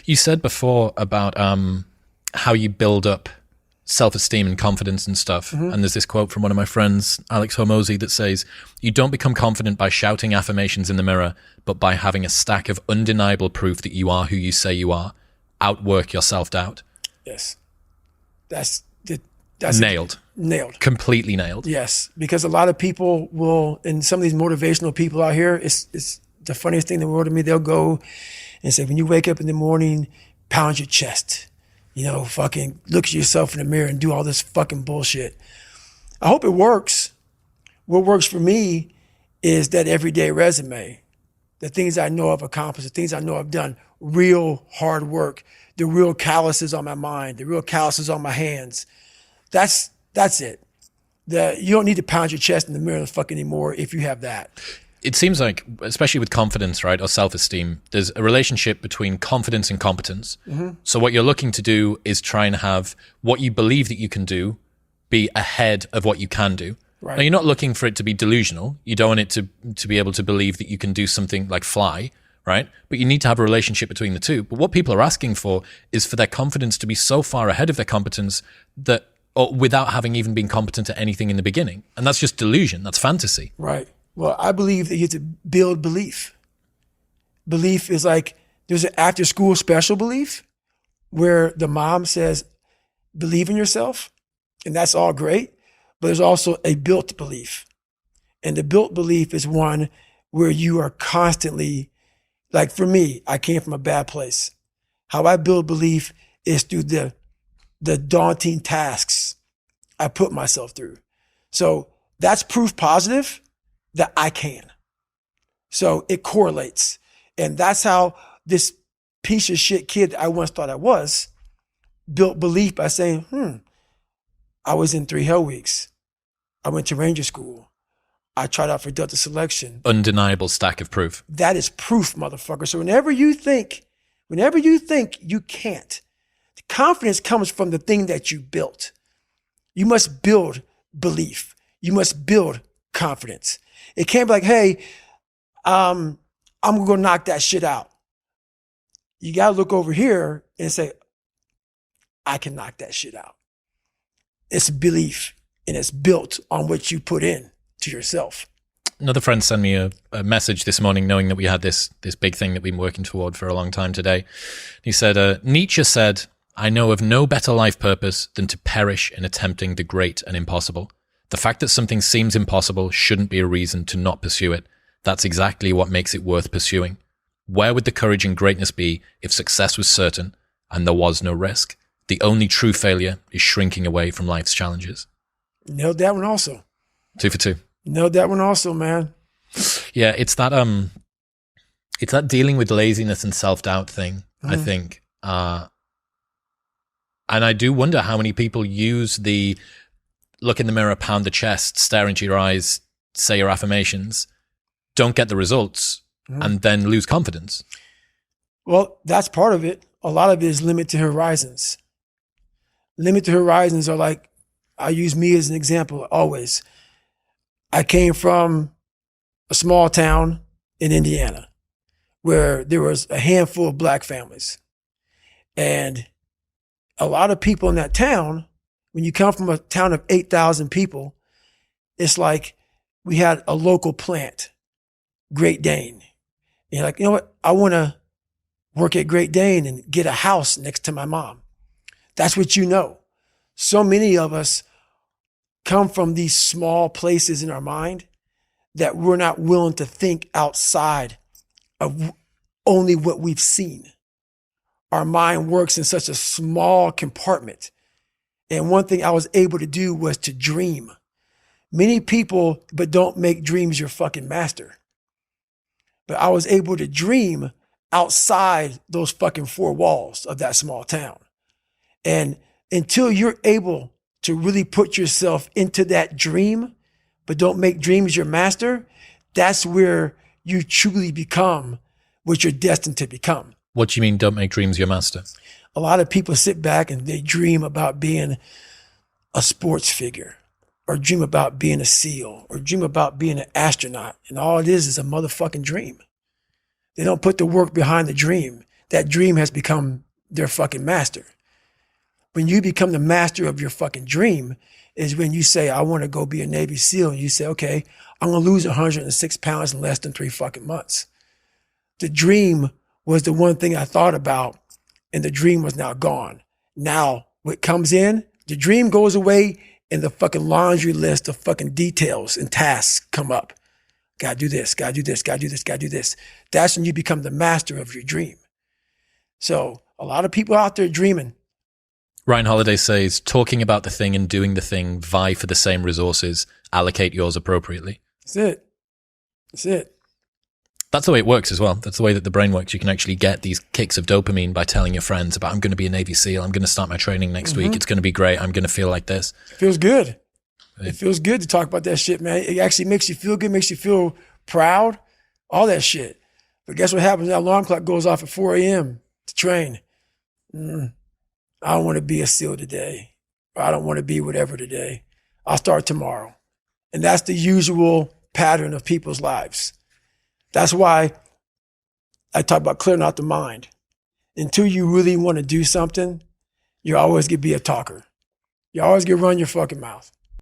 You said before about how you build up self-esteem and confidence and stuff. Mm-hmm. And there's this quote from one of my friends, Alex Hormozy, that says, "You don't become confident by shouting affirmations in the mirror, but by having a stack of undeniable proof that you are who you say you are. Outwork your self-doubt." Yes. That's nailed. Nailed. Completely nailed. Yes. Because a lot of people will, and some of these motivational people out here, it's the funniest thing in the world to me. They'll go and say, when you wake up in the morning, pound your chest. Fucking look at yourself in the mirror and do all this fucking bullshit. I hope it works. What works for me is that everyday resume, the things I know I've accomplished, the things I know I've done, real hard work, the real calluses on my mind, the real calluses on my hands. That's it. You don't need to pound your chest in the mirror fucking anymore if you have that. It seems like, especially with confidence, right, or self-esteem, there's a relationship between confidence and competence. Mm-hmm. So what you're looking to do is try and have what you believe that you can do be ahead of what you can do. Right. Now, you're not looking for it to be delusional. You don't want it to be able to believe that you can do something like fly, right? But you need to have a relationship between the two. But what people are asking for is for their confidence to be so far ahead of their competence that, or without having even been competent at anything in the beginning. And that's just delusion. That's fantasy. Right. Well, I believe that you have to build belief. Belief is like, there's an after school special belief where the mom says, believe in yourself. And that's all great. But there's also a built belief. And the built belief is one where you are constantly, like for me, I came from a bad place. How I build belief is through the daunting tasks I put myself through. So that's proof positive that I can. So it correlates. And that's how this piece of shit kid I once thought I was built belief by saying, I was in 3 Hell Weeks. I went to Ranger School. I tried out for Delta Selection. Undeniable stack of proof. That is proof, motherfucker. So whenever you think you can't, the confidence comes from the thing that you built. You must build belief. You must build confidence. It can't be like, hey, I'm going to go knock that shit out. You got to look over here and say, I can knock that shit out. It's belief, and it's built on what you put in to yourself. Another friend sent me a message this morning knowing that we had this big thing that we've been working toward for a long time today. He said, Nietzsche said, "I know of no better life purpose than to perish in attempting the great and impossible. The fact that something seems impossible shouldn't be a reason to not pursue it. That's exactly what makes it worth pursuing. Where would the courage and greatness be if success was certain and there was no risk? The only true failure is shrinking away from life's challenges." Nailed that one also. 2 for 2. Nailed that one also, man. Yeah, it's that dealing with laziness and self-doubt thing, I think. And I do wonder how many people use the look in the mirror, pound the chest, stare into your eyes, say your affirmations, don't get the results, and then lose confidence. Well, that's part of it. A lot of it is limited horizons. Limited horizons are like, I use me as an example always. I came from a small town in Indiana where there was a handful of black families. And a lot of people in that town, when you come from a town of 8,000 people, it's like we had a local plant, Great Dane. And you're like, you know what? I want to work at Great Dane and get a house next to my mom. That's what you know. So many of us come from these small places in our mind that we're not willing to think outside of only what we've seen. Our mind works in such a small compartment. And one thing I was able to do was to dream. Many people, but don't make dreams your fucking master. But I was able to dream outside those fucking 4 walls of that small town. And until you're able to really put yourself into that dream, but don't make dreams your master, that's where you truly become what you're destined to become. What do you mean, don't make dreams your master? A lot of people sit back and they dream about being a sports figure, or dream about being a SEAL, or dream about being an astronaut. And all it is a motherfucking dream. They don't put the work behind the dream. that dream has become their fucking master. When you become the master of your fucking dream is when you say, I want to go be a Navy SEAL. And you say, okay, I'm going to lose 106 pounds in less than 3 fucking months. The dream was the one thing I thought about, and the dream was now gone. Now what comes in, the dream goes away, and the fucking laundry list of fucking details and tasks come up. Gotta do this, gotta do this, gotta do this, gotta do this. That's when you become the master of your dream. So a lot of people out there dreaming. Ryan Holiday says, talking about the thing and doing the thing vie for the same resources. Allocate yours appropriately. That's it. That's it. That's the way it works as well. That's the way that the brain works. You can actually get these kicks of dopamine by telling your friends about, I'm going to be a Navy SEAL. I'm going to start my training next week. It's going to be great. I'm going to feel like this. It feels good. It feels good to talk about that shit, man. It actually makes you feel good, makes you feel proud, all that shit. But guess what happens? That alarm clock goes off at 4 a.m. to train. I don't want to be a SEAL today. Or I don't want to be whatever today. I'll start tomorrow. And that's the usual pattern of people's lives. That's why I talk about clearing out the mind. Until you really want to do something, you're always going to be a talker. You always going to run your fucking mouth.